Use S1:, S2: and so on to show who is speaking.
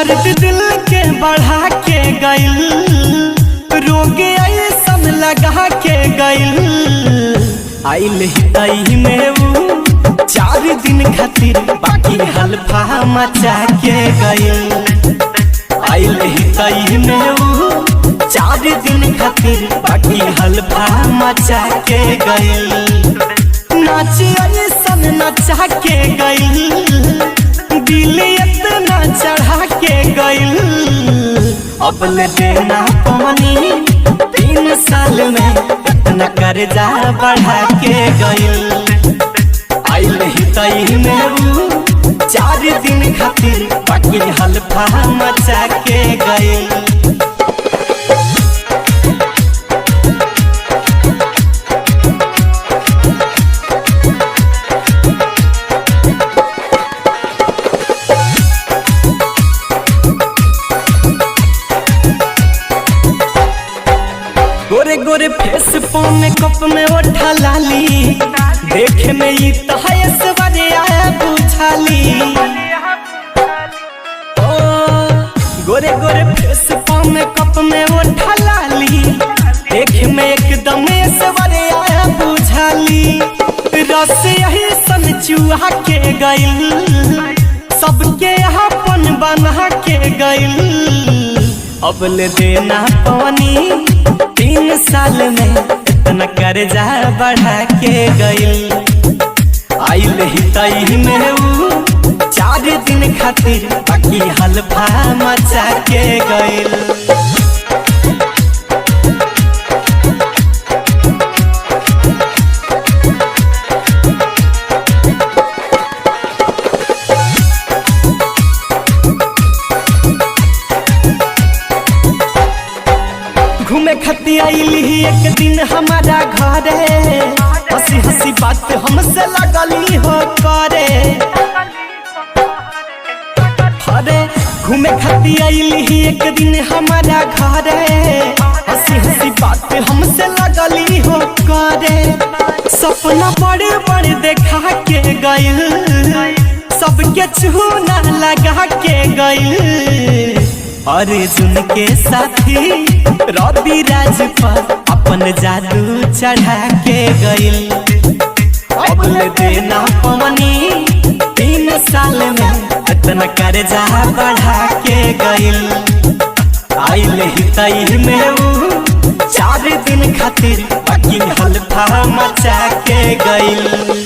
S1: दर्द दिल के बढ़ा के गइल, रोग ऐसन लगा के गइल। आइल हितई में ऊ 4 दिन खातिर बाकी हल्फा मचा के गइल। आइल हितई में ऊ 4 दिन खातिर बाकी हल्फा मचा के गइल। नाच ऐसन नचा के गइल, दिल इतना चढ़ा के गइल। अब ले देना पानी 3 साल में इतना कर्जा बढ़ा के गइल। आइल हितई में ऊ 4 दिन खातिर बाकी हल्फा मचा के गइल। गोरे गोरे फेस में कप में उठा लाली, देखे में ये तहस बड़े आया बुझाली। गोरे गोरे फेस में कप में उठा लाली, देखे में एकदम बड़े आया बुझाली। रस यही सन चुहा के गइल, सबके अपन बना के गइल। अब ले देना पानी 3 साल में इतना कर्जा बढ़ा के गइल। आइल हितई में ऊ 4 दिन खातिर बाकी हल्फा मचा के गइल। घूमे खती आइली एक दिन हमारा घरे, हंसी हंसी बात हमसे लगली हो करे। अरे घूमे खती आइली एक दिन हमारा घरे, हंसी हंसी बात हमसे लगली हो करे। सपना बड़े बड़े देखा के गइल, सबके चूना लगा के गइल। अर्जुन के साथी रवि राज पर अपन जादू चढ़ा के गइल। अब ले देना पानी 3 साल में इतना कर्जा बढ़ा के गइल। आइल हितई में ऊ 4 दिन खातिर बाकी हल्फा मचा के गइल।